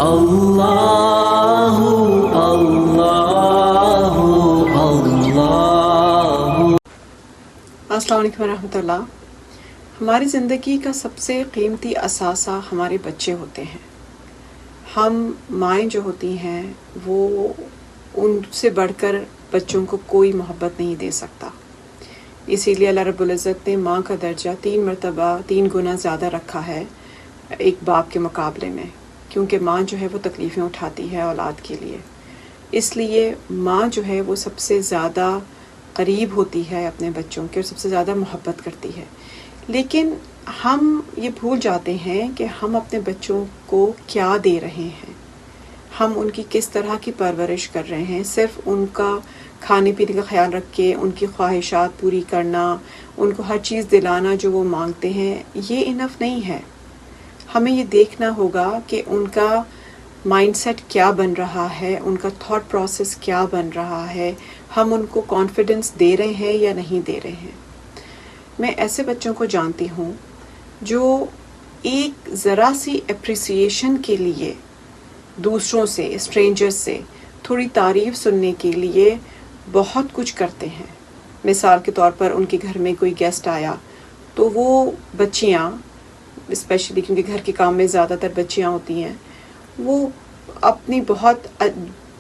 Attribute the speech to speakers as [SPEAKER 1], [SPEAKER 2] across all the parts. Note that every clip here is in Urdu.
[SPEAKER 1] اللہ اللہ اللہ۔
[SPEAKER 2] السلام علیکم ورحمۃ اللہ۔ ہماری زندگی کا سب سے قیمتی اثاثہ ہمارے بچے ہوتے ہیں۔ ہم مائیں جو ہوتی ہیں وہ ان سے بڑھ کر بچوں کو کوئی محبت نہیں دے سکتا، اسی لیے اللہ رب العزت نے ماں کا درجہ 3 گنا زیادہ رکھا ہے ایک باپ کے مقابلے میں، کیونکہ ماں جو ہے وہ تکلیفیں اٹھاتی ہے اولاد کے لیے، اس لیے ماں جو ہے وہ سب سے زیادہ قریب ہوتی ہے اپنے بچوں کے اور سب سے زیادہ محبت کرتی ہے۔ لیکن ہم یہ بھول جاتے ہیں کہ ہم اپنے بچوں کو کیا دے رہے ہیں، ہم ان کی کس طرح کی پرورش کر رہے ہیں۔ صرف ان کا کھانے پینے کا خیال رکھ کے ان کی خواہشات پوری کرنا، ان کو ہر چیز دلانا جو وہ مانگتے ہیں، یہ انف نہیں ہے۔ ہمیں یہ دیکھنا ہوگا کہ ان کا مائنڈ سیٹ کیا بن رہا ہے، ان کا تھاٹ پروسیس کیا بن رہا ہے، ہم ان کو کانفیڈنس دے رہے ہیں یا نہیں دے رہے ہیں۔ میں ایسے بچوں کو جانتی ہوں جو ایک ذرا سی اپریسیشن کے لیے دوسروں سے، اسٹرینجرز سے تھوڑی تعریف سننے کے لیے بہت کچھ کرتے ہیں۔ مثال کے طور پر ان کے گھر میں کوئی گیسٹ آیا تو وہ بچیاں، اسپیشلی کیونکہ گھر کے کام میں زیادہ تر بچیاں ہوتی ہیں، وہ اپنی بہت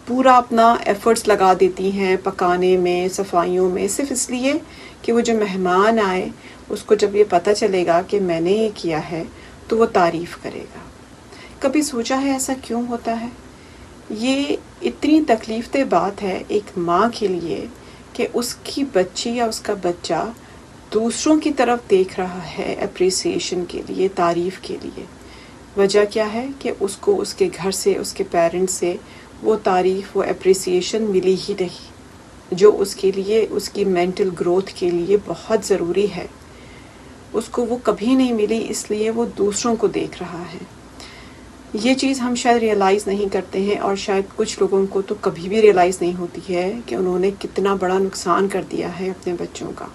[SPEAKER 2] پورا اپنا ایفرٹس لگا دیتی ہیں پکانے میں، صفائیوں میں، صرف اس لیے کہ وہ جو مہمان آئے اس کو جب یہ پتہ چلے گا کہ میں نے یہ کیا ہے تو وہ تعریف کرے گا۔ کبھی سوچا ہے ایسا کیوں ہوتا ہے؟ یہ اتنی تکلیف دہ بات ہے ایک ماں کے لیے کہ اس کی بچی یا اس کا بچہ دوسروں کی طرف دیکھ رہا ہے اپریسیشن کے لیے، تعریف کے لیے۔ وجہ کیا ہے کہ اس کو اس کے گھر سے، اس کے پیرنٹس سے وہ تعریف، وہ اپریسیشن ملی ہی نہیں، جو اس کے لیے، اس کی مینٹل گروتھ کے لیے بہت ضروری ہے۔ اس کو وہ کبھی نہیں ملی، اس لیے وہ دوسروں کو دیکھ رہا ہے۔ یہ چیز ہم شاید ریئلائز نہیں کرتے ہیں، اور شاید کچھ لوگوں کو تو کبھی بھی ریئلائز نہیں ہوتی ہے کہ انہوں نے کتنا بڑا نقصان کر دیا ہے اپنے بچوں کا۔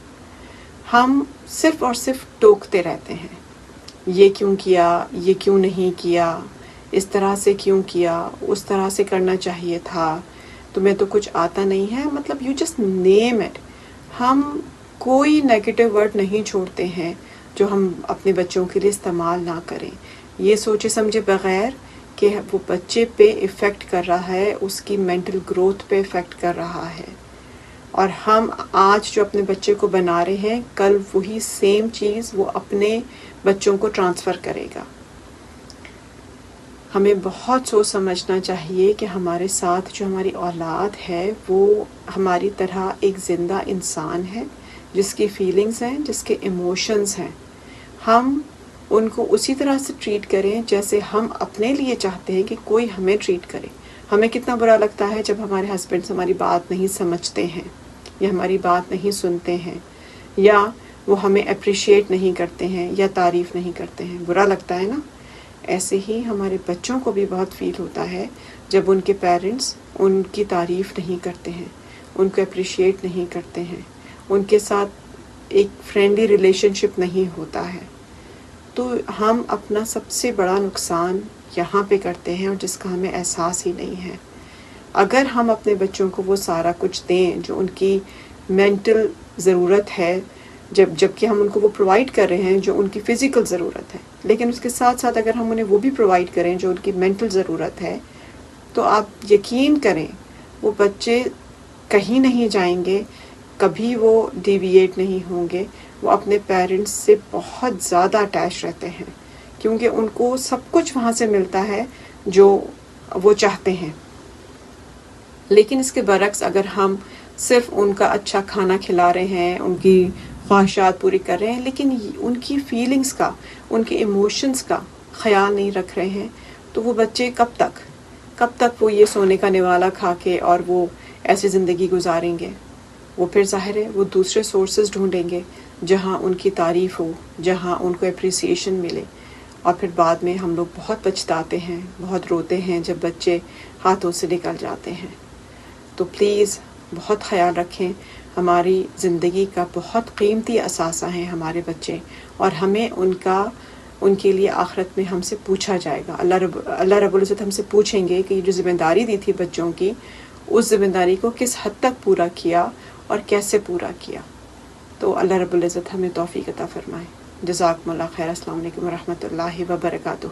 [SPEAKER 2] ہم صرف اور صرف ٹوکتے رہتے ہیں، یہ کیوں کیا، یہ کیوں نہیں کیا، اس طرح سے کیوں کیا، اس طرح سے کرنا چاہیے تھا، تمہیں تو کچھ آتا نہیں ہے، مطلب یو جسٹ نیم اٹ۔ ہم کوئی نیگیٹو ورڈ نہیں چھوڑتے ہیں جو ہم اپنے بچوں کے لیے استعمال نہ کریں، یہ سوچے سمجھے بغیر کہ وہ بچے پہ ایفیکٹ کر رہا ہے، اس کی مینٹل گروتھ پہ ایفیکٹ کر رہا ہے۔ اور ہم آج جو اپنے بچے کو بنا رہے ہیں، کل وہی سیم چیز وہ اپنے بچوں کو ٹرانسفر کرے گا۔ ہمیں بہت سوچ سمجھنا چاہیے کہ ہمارے ساتھ جو ہماری اولاد ہے وہ ہماری طرح ایک زندہ انسان ہے، جس کی فیلنگز ہیں، جس کے ایموشنز ہیں۔ ہم ان کو اسی طرح سے ٹریٹ کریں جیسے ہم اپنے لیے چاہتے ہیں کہ کوئی ہمیں ٹریٹ کرے۔ ہمیں کتنا برا لگتا ہے جب ہمارے ہسبینڈس ہماری بات نہیں سمجھتے ہیں، یا ہماری بات نہیں سنتے ہیں، یا وہ ہمیں اپریشیٹ نہیں کرتے ہیں، یا تعریف نہیں کرتے ہیں، برا لگتا ہے نا۔ ایسے ہی ہمارے بچوں کو بھی بہت فیل ہوتا ہے جب ان کے پیرنٹس ان کی تعریف نہیں کرتے ہیں، ان کو اپریشیٹ نہیں کرتے ہیں، ان کے ساتھ ایک فرینڈلی ریلیشن شپ نہیں ہوتا ہے۔ تو ہم اپنا سب سے بڑا نقصان یہاں پہ کرتے ہیں، اور جس کا ہمیں احساس ہی نہیں ہے۔ اگر ہم اپنے بچوں کو وہ سارا کچھ دیں جو ان کی مینٹل ضرورت ہے، جبکہ ہم ان کو وہ پرووائڈ کر رہے ہیں جو ان کی فزیکل ضرورت ہے، لیکن اس کے ساتھ ساتھ اگر ہم انہیں وہ بھی پرووائڈ کریں جو ان کی مینٹل ضرورت ہے، تو آپ یقین کریں وہ بچے کہیں نہیں جائیں گے، کبھی وہ ڈیویٹ نہیں ہوں گے، وہ اپنے پیرنٹس سے بہت زیادہ اٹیچ رہتے ہیں، کیونکہ ان کو سب کچھ وہاں سے ملتا ہے جو وہ چاہتے ہیں۔ لیکن اس کے برعکس اگر ہم صرف ان کا اچھا کھانا کھلا رہے ہیں، ان کی خواہشات پوری کر رہے ہیں، لیکن ان کی فیلنگز کا، ان کے ایموشنز کا خیال نہیں رکھ رہے ہیں، تو وہ بچے کب تک وہ یہ سونے کا نوالا کھا کے اور وہ ایسی زندگی گزاریں گے؟ وہ پھر ظاہر ہے وہ دوسرے سورسز ڈھونڈیں گے جہاں ان کی تعریف ہو، جہاں ان کو اپریسیشن ملے، اور پھر بعد میں ہم لوگ بہت پچھتاتے ہیں، بہت روتے ہیں جب بچے ہاتھوں سے نکل جاتے ہیں۔ تو پلیز بہت خیال رکھیں، ہماری زندگی کا بہت قیمتی اثاثہ ہیں ہمارے بچے، اور ہمیں ان کا ان کے لیے آخرت میں ہم سے پوچھا جائے گا. اللہ رب العزت ہم سے پوچھیں گے کہ یہ جو ذمہ داری دی تھی بچوں کی، اس ذمہ داری کو کس حد تک پورا کیا اور کیسے پورا کیا. تو اللہ رب العزت ہمیں توفیق عطا فرمائے. جزاکم اللہ خیر. السلام علیکم ورحمۃ اللہ وبرکاتہ.